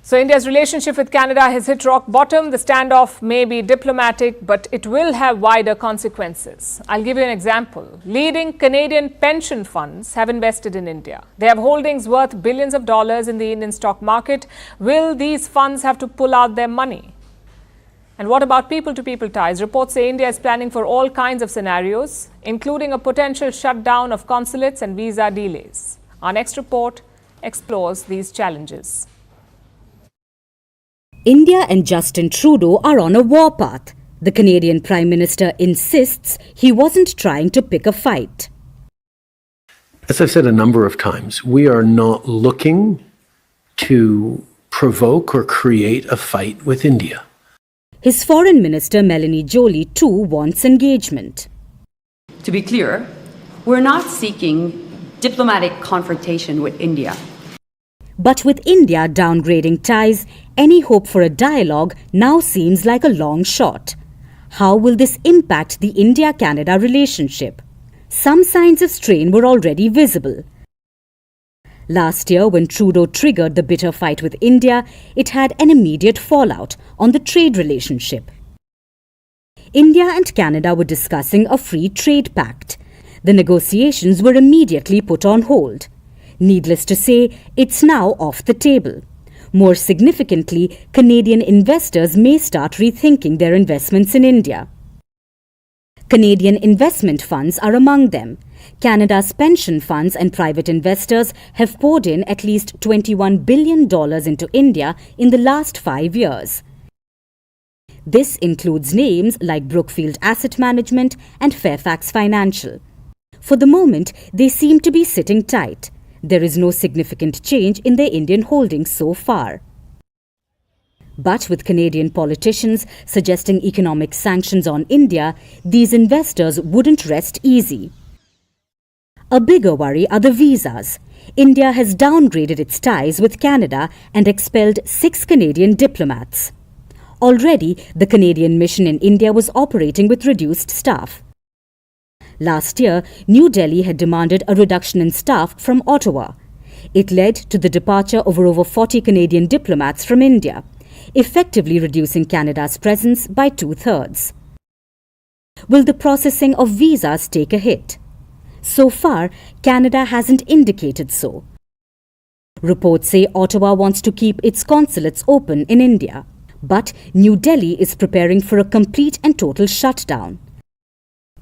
So India's relationship with Canada has hit rock bottom. The standoff may be diplomatic, but it will have wider consequences. I'll give you an example. Leading Canadian pension funds have invested in India. They have holdings worth billions of dollars in the Indian stock market. Will these funds have to pull out their money? And what about people-to-people ties? Reports say India is planning for all kinds of scenarios, including a potential shutdown of consulates and visa delays. Our next report explores these challenges. India and Justin Trudeau are on a warpath. The Canadian Prime Minister insists he wasn't trying to pick a fight. As I've said a number of times, we are not looking to provoke or create a fight with India. His Foreign Minister Melanie Joly too wants engagement. To be clear, we're not seeking diplomatic confrontation with India. But with India downgrading ties, any hope for a dialogue now seems like a long shot. How will this impact the India-Canada relationship? Some signs of strain were already visible. Last year, when Trudeau triggered the bitter fight with India, it had an immediate fallout on the trade relationship. India and Canada were discussing a free trade pact. The negotiations were immediately put on hold. Needless to say, it's now off the table. More significantly, Canadian investors may start rethinking their investments in India. Canadian investment funds are among them. Canada's pension funds and private investors have poured in at least $21 billion into India in the last 5 years. This includes names like Brookfield Asset Management and Fairfax Financial. For the moment, they seem to be sitting tight. There is no significant change in their Indian holdings so far. But with Canadian politicians suggesting economic sanctions on India, these investors wouldn't rest easy. A bigger worry are the visas. India has downgraded its ties with Canada and expelled 6 Canadian diplomats. Already, the Canadian mission in India was operating with reduced staff. Last year, New Delhi had demanded a reduction in staff from Ottawa. It led to the departure of over 40 Canadian diplomats from India, effectively reducing Canada's presence by 2/3. Will the processing of visas take a hit? So far, Canada hasn't indicated so. Reports say Ottawa wants to keep its consulates open in India, but New Delhi is preparing for a complete and total shutdown.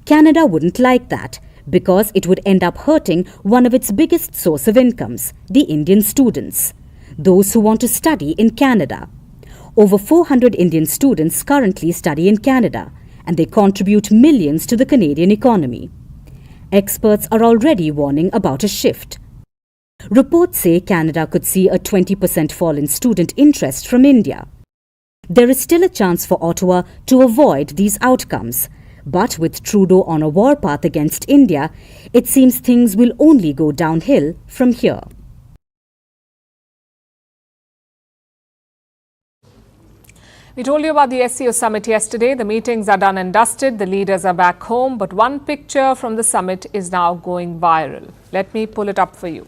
Canada wouldn't like that because it would end up hurting one of its biggest source of incomes, the Indian students, those who want to study in Canada. Over 400 Indian students currently study in Canada, and they contribute millions to the Canadian economy. Experts are already warning about a shift. Reports say Canada could see a 20% fall in student interest from India. There is still a chance for Ottawa to avoid these outcomes. But with Trudeau on a war path against India, it seems things will only go downhill from here. We told you about the SCO summit yesterday. The meetings are done and dusted. The leaders are back home. But one picture from the summit is now going viral. Let me pull it up for you.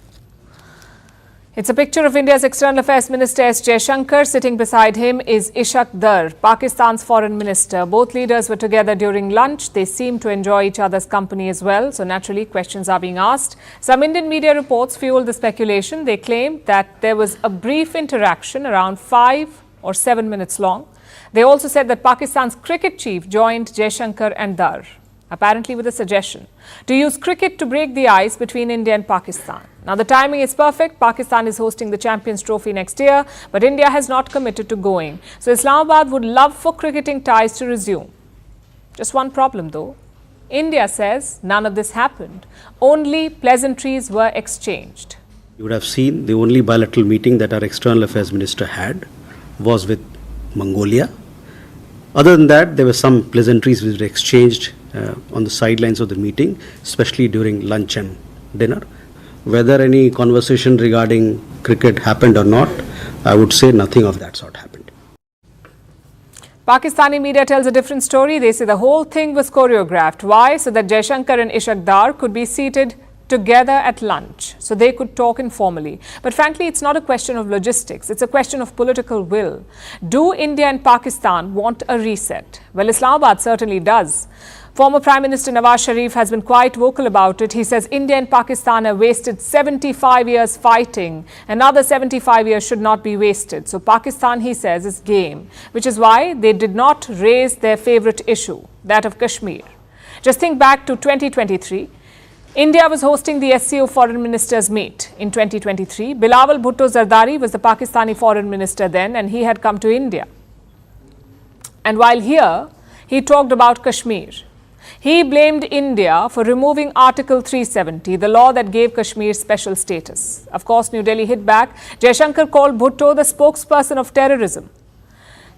It's a picture of India's External Affairs Minister S. Jaishankar. Sitting beside him is Ishaq Dar, Pakistan's foreign minister. Both leaders were together during lunch. They seem to enjoy each other's company as well. So naturally, questions are being asked. Some Indian media reports fueled the speculation. They claimed that there was a brief interaction around 5 or 7 minutes long. They also said that Pakistan's cricket chief joined Jaishankar and Dar, apparently with a suggestion to use cricket to break the ice between India and Pakistan. Now, the timing is perfect. Pakistan is hosting the Champions Trophy next year, but India has not committed to going. So, Islamabad would love for cricketing ties to resume. Just one problem, though. India says none of this happened. Only pleasantries were exchanged. You would have seen the only bilateral meeting that our External Affairs Minister had was with Mongolia. Other than that, there were some pleasantries which were exchanged on the sidelines of the meeting, especially during lunch and dinner. Whether any conversation regarding cricket happened or not, I would say nothing of that sort happened. Pakistani media tells a different story. They say the whole thing was choreographed. Why? So that Jaishankar and Ishaq Dar could be seated together at lunch, so they could talk informally. But frankly, it's not a question of logistics. It's a question of political will. Do India and Pakistan want a reset? Well, Islamabad certainly does. Former Prime Minister Nawaz Sharif has been quite vocal about it. He says India and Pakistan have wasted 75 years fighting. Another 75 years should not be wasted. So Pakistan, he says, is game, which is why they did not raise their favorite issue, that of Kashmir. Just think back to 2023. India was hosting the SCO foreign ministers meet in 2023. Bilawal Bhutto Zardari was the Pakistani foreign minister then, and he had come to India. And while here, he talked about Kashmir. He blamed India for removing Article 370, the law that gave Kashmir special status. Of course, New Delhi hit back. Jaishankar called Bhutto the spokesperson of terrorism.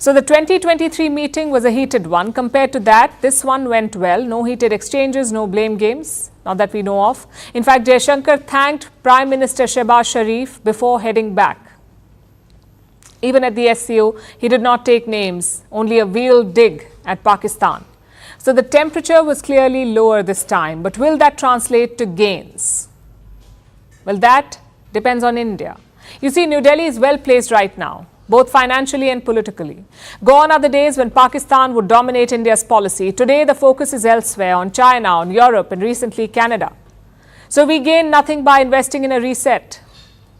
So the 2023 meeting was a heated one. Compared to that, this one went well. No heated exchanges, no blame games, not that we know of. In fact, Jaishankar thanked Prime Minister Shehbaz Sharif before heading back. Even at the SCO, he did not take names, only a veiled dig at Pakistan. So the temperature was clearly lower this time. But will that translate to gains? Well, that depends on India. You see, New Delhi is well placed right now, both financially and politically. Gone are the days when Pakistan would dominate India's policy. Today, the focus is elsewhere, on China, on Europe, and recently Canada. So we gain nothing by investing in a reset.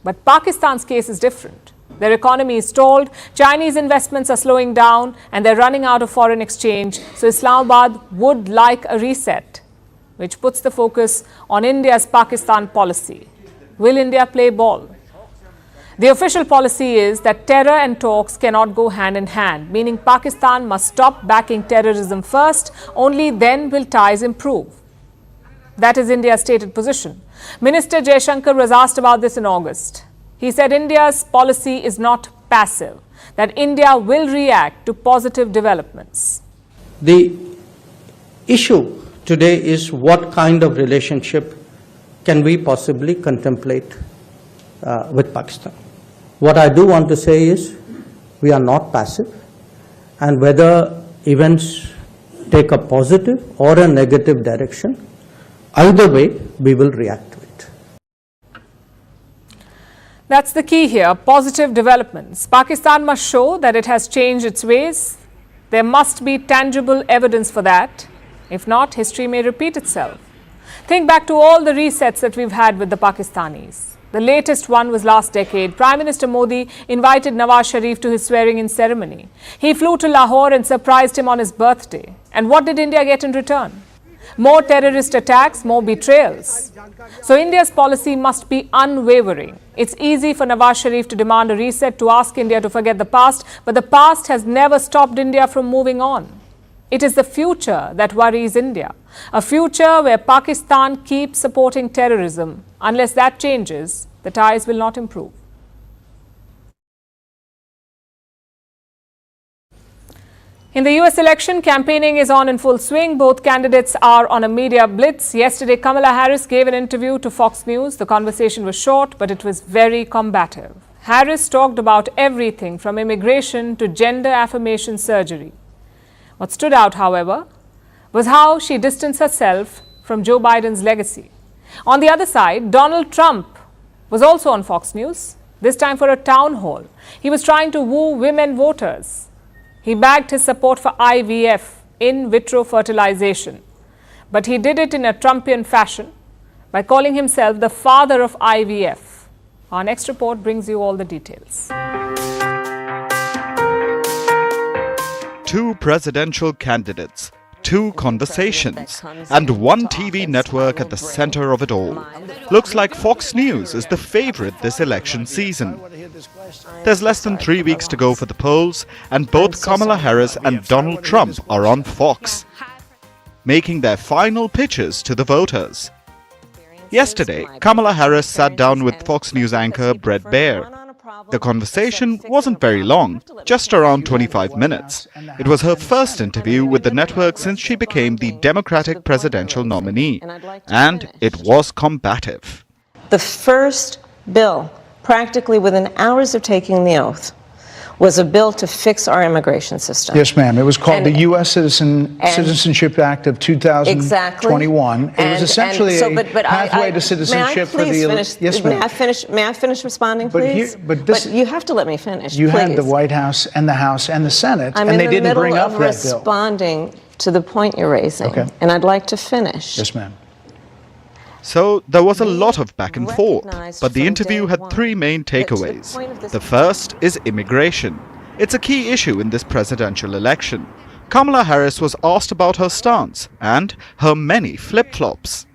But Pakistan's case is different. Their economy is stalled, Chinese investments are slowing down, and they're running out of foreign exchange. So Islamabad would like a reset, which puts the focus on India's Pakistan policy. Will India play ball? The official policy is that terror and talks cannot go hand in hand, meaning Pakistan must stop backing terrorism first, only then will ties improve. That is India's stated position. Minister Jaishankar was asked about this in August. He said India's policy is not passive, that India will react to positive developments. The issue today is what kind of relationship can we possibly contemplate with Pakistan. What I do want to say is we are not passive, and whether events take a positive or a negative direction, either way we will react to it. That's the key here, positive developments. Pakistan must show that it has changed its ways. There must be tangible evidence for that. If not, history may repeat itself. Think back to all the resets that we've had with the Pakistanis. The latest one was last decade. Prime Minister Modi invited Nawaz Sharif to his swearing-in ceremony. He flew to Lahore and surprised him on his birthday. And what did India get in return? More terrorist attacks, more betrayals. So India's policy must be unwavering. It's easy for Nawaz Sharif to demand a reset, to ask India to forget the past, but the past has never stopped India from moving on. It is the future that worries India. A future where Pakistan keeps supporting terrorism. Unless that changes, the ties will not improve. In the US election, campaigning is on in full swing. Both candidates are on a media blitz. Yesterday, Kamala Harris gave an interview to Fox News. The conversation was short, but it was very combative. Harris talked about everything from immigration to gender affirmation surgery. What stood out, however, was how she distanced herself from Joe Biden's legacy. On the other side, Donald Trump was also on Fox News, this time for a town hall. He was trying to woo women voters. He backed his support for IVF, in vitro fertilization. But he did it in a Trumpian fashion by calling himself the father of IVF. Our next report brings you all the details. Two presidential candidates, two conversations, and one TV network at the center of it all. Looks like Fox News is the favorite this election season. There's less than 3 weeks to go for the polls, and both Kamala Harris and Donald Trump are on Fox, making their final pitches to the voters. Yesterday, Kamala Harris sat down with Fox News anchor Bret Baier. The conversation wasn't very long, just around 25 minutes. It was her first interview with the network since she became the Democratic presidential nominee, and it was combative. The first bill, practically within hours of taking the oath, was a bill to fix our immigration system. Yes, ma'am. It was called the U.S. Citizenship Act of 2021. Exactly. It was essentially a pathway to citizenship for the... Yes, ma'am. May I finish responding, please? But you have to let me finish, You had the White House and the House and the Senate, and they didn't bring up that bill. I'm in the middle of responding to the point you're raising, and I'd like to finish. Yes, ma'am. So there was a lot of back and forth, but the interview had three main takeaways. The first is immigration. It's a key issue in this presidential election. Kamala Harris was asked about her stance and her many flip-flops.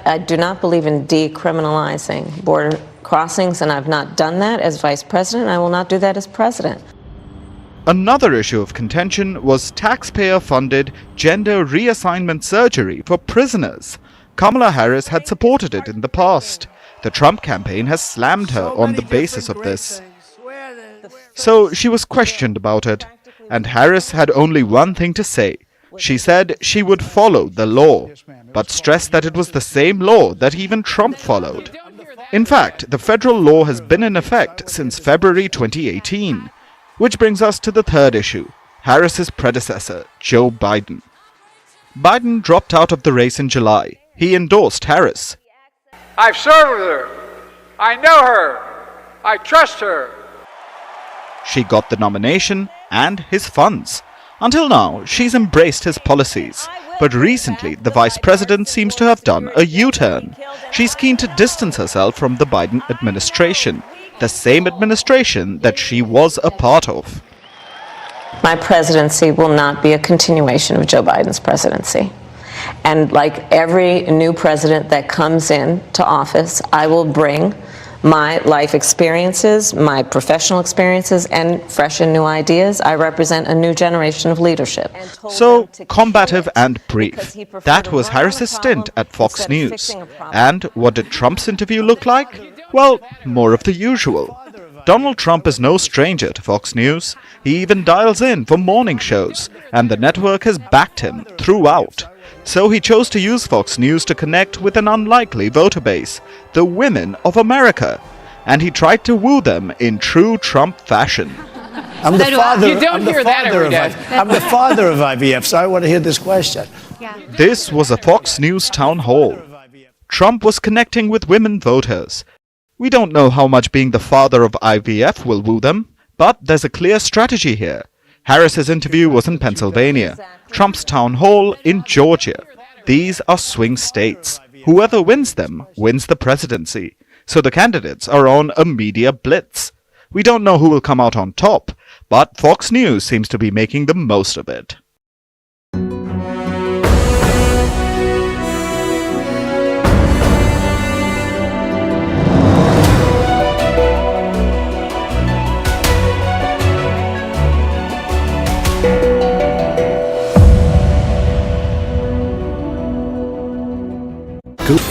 I do not believe in decriminalizing border crossings, and I've not done that as vice president. I will not do that as president. Another issue of contention was taxpayer-funded gender reassignment surgery for prisoners. Kamala Harris had supported it in the past. The Trump campaign has slammed her on the basis of this. So she was questioned about it. and Harris had only one thing to say. She said she would follow the law, but stressed that it was the same law that even Trump followed. In fact, the federal law has been in effect since February 2018. Which brings us to the third issue, Harris's predecessor, Joe Biden. Biden dropped out of the race in July. He endorsed Harris. I've served with her. I know her. I trust her. She got the nomination and his funds. Until now, she's embraced his policies. But recently, the vice president seems to have done a U-turn. She's keen to distance herself from the Biden administration, the same administration that she was a part of. My presidency will not be a continuation of Joe Biden's presidency. And like every new president that comes into office, I will bring my life experiences, my professional experiences, and fresh and new ideas. I represent a new generation of leadership. So, combative and brief. That was Harris's stint at Fox News. And what did Trump's interview look like? Well, more of the usual. Donald Trump is no stranger to Fox News. He even dials in for morning shows, and the network has backed him throughout. So he chose to use Fox News to connect with an unlikely voter base, the women of America. And he tried to woo them in true Trump fashion. I'm the father, you don't hear that every day. I'm the father of IVF, so I want to hear this question. This was a Fox News town hall. Trump was connecting with women voters. We don't know how much being the father of IVF will woo them, but there's a clear strategy here. Harris's interview was in Pennsylvania, Trump's town hall in Georgia. These are swing states. Whoever wins them wins the presidency. So the candidates are on a media blitz. We don't know who will come out on top, but Fox News seems to be making the most of it.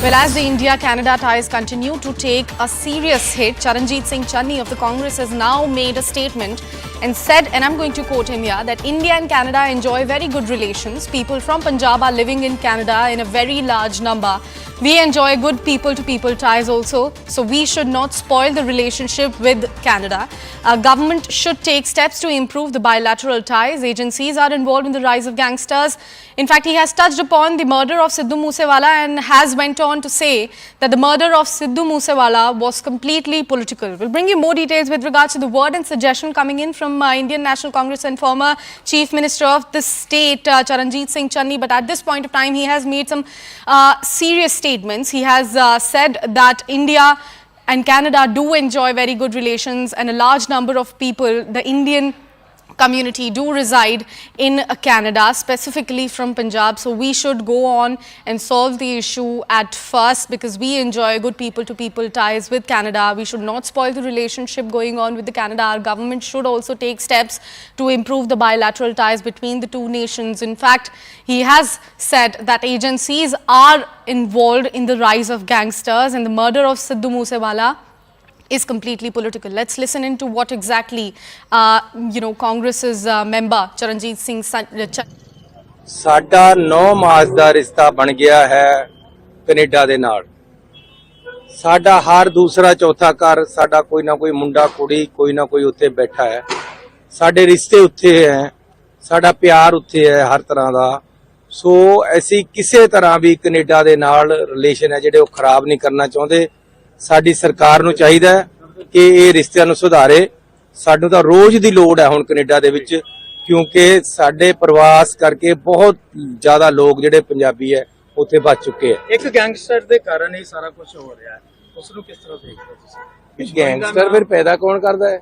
Well, as the India-Canada ties continue to take a serious hit, Charanjit Singh Channi of the Congress has now made a statement and said, and I'm going to quote him here, that India and Canada enjoy very good relations. People from Punjab are living in Canada in a very large number. We enjoy good people-to-people ties also, so we should not spoil the relationship with Canada. Government should take steps to improve the bilateral ties. Agencies are involved in the rise of gangsters. In fact, he has touched upon the murder of Sidhu Moosewala and has went on to say that the murder of Sidhu Moosewala was completely political. We'll bring you more details with regards to the word and suggestion coming in from Indian National Congress and former Chief Minister of the state, Charanjit Singh Channi. But at this point of time, he has made some serious statements. He has said that India and Canada do enjoy very good relations, and a large number of people, the Indian community, do reside in Canada, specifically from Punjab. So we should go on and solve the issue at first, because we enjoy good people-to-people ties with Canada. We should not spoil the relationship going on with the Canada. Our government should also take steps to improve the bilateral ties between the two nations. In fact, he has said that agencies are involved in the rise of gangsters, and the murder of Sidhu Moosewala is completely political. Let's listen into what exactly, Congress's member Charanjit Singh ਸਾਡਾ 9 ਮਾਸ ਦਾ ਰਿਸ਼ਤਾ ਬਣ ਗਿਆ ਹੈ Canada ਦੇ ਨਾਲ। ਸਾਡਾ ਹਰ ਦੂਸਰਾ ਚੌਥਾ ਘਰ ਸਾਡਾ ਕੋਈ ਨਾ ਕੋਈ ਮੁੰਡਾ ਕੁੜੀ ਕੋਈ ਨਾ ਕੋਈ ਉੱਥੇ ਬੈਠਾ ਹੈ। ਸਾਡੇ ਰਿਸ਼ਤੇ ਉੱਥੇ ਹੈ, ਸਾਡਾ ਪਿਆਰ ਉੱਥੇ ਹੈ ਹਰ ਤਰ੍ਹਾਂ ਦਾ। ਸੋ ਅਸੀਂ ਕਿਸੇ ਤਰ੍ਹਾਂ ਵੀ ਕੈਨੇਡਾ ਦੇ ਨਾਲ ਰਿਲੇਸ਼ਨ ਹੈ ਜਿਹੜੇ ਉਹ ਖਰਾਬ ਨਹੀਂ ਕਰਨਾ ਚਾਹੁੰਦੇ। ਸਾਡੀ ਸਰਕਾਰ ਨੂੰ ਚਾਹੀਦਾ ਕਿ ਇਹ ਰਿਸ਼ਤਿਆਂ ਨੂੰ ਸੁਧਾਰੇ। ਸਾਨੂੰ ਤਾਂ ਰੋਜ਼ ਦੀ ਲੋੜ ਹੈ ਹੁਣ ਕੈਨੇਡਾ ਦੇ ਵਿੱਚ, ਕਿਉਂਕਿ ਸਾਡੇ ਪ੍ਰਵਾਸ ਕਰਕੇ ਬਹੁਤ ਜ਼ਿਆਦਾ ਲੋਕ ਜਿਹੜੇ ਪੰਜਾਬੀ ਹੈ ਉੱਥੇ ਬਚ ਚੁੱਕੇ ਹੈ। ਇੱਕ ਗੈਂਗਸਟਰ ਦੇ ਕਾਰਨ ਇਹ ਸਾਰਾ ਕੁਝ ਹੋ ਰਿਹਾ ਹੈ, ਉਸ ਨੂੰ ਕਿਸ ਤਰ੍ਹਾਂ ਦੇਖਦੇ ਹੋ ਤੁਸੀਂ? ਗੈਂਗਸਟਰ ਫਿਰ ਪੈਦਾ ਕੌਣ ਕਰਦਾ ਹੈ?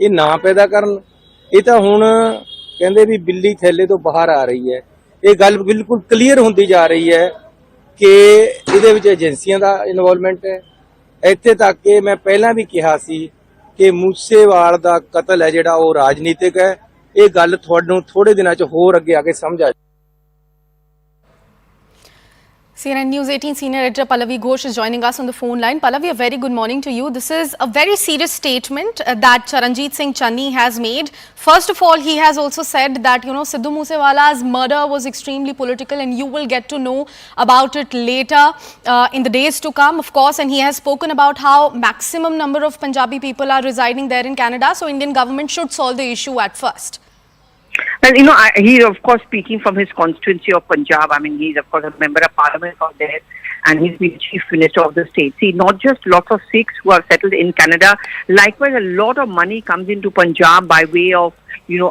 ਇਹ ਨਾ ਪੈਦਾ ਕਰਨ। ਇਹ ਤਾਂ ਹੁਣ ਕਹਿੰਦੇ ਵੀ ਬਿੱਲੀ ਥੈਲੇ ਤੋਂ ਬਾਹਰ ਆ ਰਹੀ ਹੈ। ਇਹ ਗੱਲ ਬਿਲਕੁਲ ਕਲੀਅਰ ਹੁੰਦੀ ਜਾ ਰਹੀ ਹੈ ਕਿ ਇਹਦੇ ਵਿੱਚ ਏਜੰਸੀਆਂ ਦਾ ਇਨਵੋਲਵਮੈਂਟ ਹੈ। ਇੱਥੇ ਤੱਕ ਕਿ ਮੈਂ ਪਹਿਲਾਂ ਵੀ ਕਿਹਾ ਸੀ ਕਿ ਮੂਸੇਵਾਲ ਦਾ ਕਤਲ ਹੈ ਜਿਹੜਾ ਉਹ ਰਾਜਨੀਤਿਕ ਹੈ। ਇਹ ਗੱਲ ਤੁਹਾਨੂੰ ਥੋੜੇ ਦਿਨਾਂ 'ਚ ਹੋਰ ਅੱਗੇ ਆ ਕੇ ਸਮਝ ਆ। CNN News 18 senior editor Pallavi Ghosh is joining us on the phone line. Pallavi, a very good morning to you. This is a very serious statement that Charanjit Singh Channi has made. First of all, he has also said that, Sidhu Moosewala's murder was extremely political, and you will get to know about it later in the days to come, of course. And he has spoken about how maximum number of Punjabi people are residing there in Canada, so Indian government should solve the issue at first. Well, he's of course speaking from his constituency of Punjab. I mean, he's of course a member of parliament from there, and he's been chief minister of the state. See, not just lots of Sikhs who are settled in Canada, likewise a lot of money comes into Punjab by way of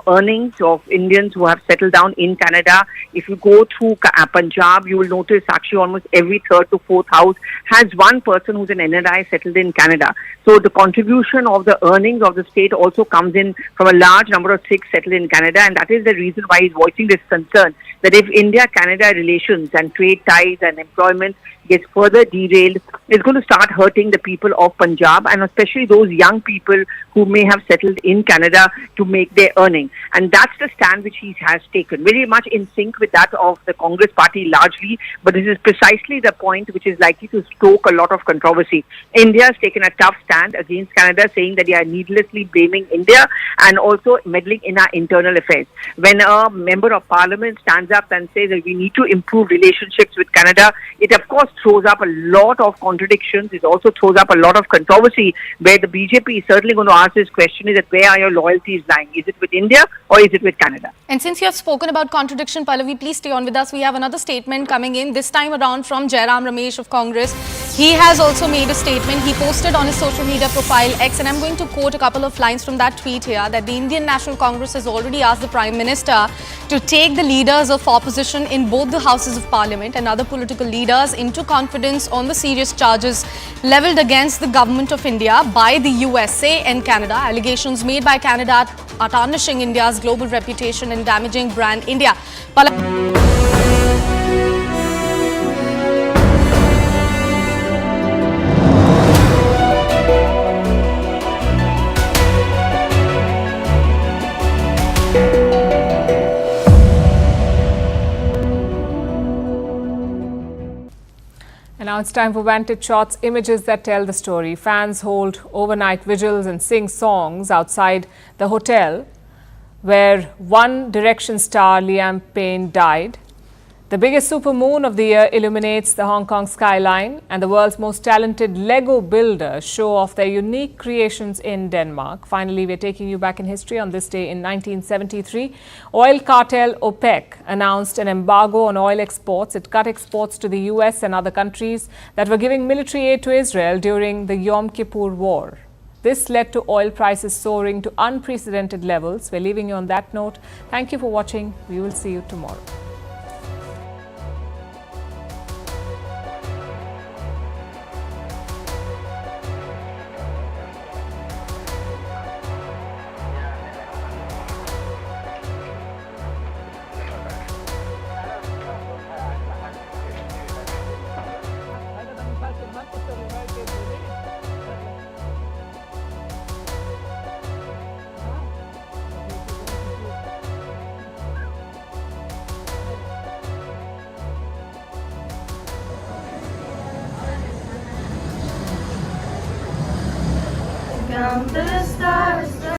earnings of Indians who have settled down in Canada. If you go through Punjab, you will notice actually almost every third to fourth house has one person who's an NRI settled in Canada. So the contribution of the earnings of the state also comes in from a large number of Sikhs settled in Canada, and that is the reason why he's voicing this concern that if India-Canada relations and trade ties and employment gets further derailed, it's going to start hurting the people of Punjab, and especially those young people who may have settled in Canada to make their earning. And that's the stand which he has taken, very much in sync with that of the Congress party largely, but this is precisely the point which is likely to stoke a lot of controversy. India has taken a tough stand against Canada, saying that they are needlessly blaming India and also meddling in our internal affairs. When a member of parliament stands up and says that we need to improve relationships with Canada, it of course throws up a lot of contradictions. It also throws up a lot of controversy, where the BJP is certainly going to ask this question, is that where are your loyalties lying? Is it with India or is it with Canada? And since you have spoken about contradiction, Pallavi, please stay on with us. We have another statement coming in, this time around from Jairam Ramesh of Congress. He has also made a statement. He posted on his social media profile X, and I'm going to quote a couple of lines from that tweet here, that the Indian National Congress has already asked the Prime Minister to take the leaders of opposition in both the houses of Parliament and other political leaders into confidence on the serious charges levelled against the government of India by the USA and Canada. Allegations made by Canada are tarnishing India's global reputation and damaging brand India. And now it's time for Vantage Shots, images that tell the story. Fans hold overnight vigils and sing songs outside the hotel where One Direction star Liam Payne died. The biggest supermoon of the year illuminates the Hong Kong skyline, and the world's most talented Lego builders show off their unique creations in Denmark. Finally, we're taking you back in history. On this day in 1973, oil cartel OPEC announced an embargo on oil exports. It cut exports to the US and other countries that were giving military aid to Israel during the Yom Kippur War. This led to oil prices soaring to unprecedented levels. We're leaving you on that note. Thank you for watching. We will see you tomorrow. Count the stars.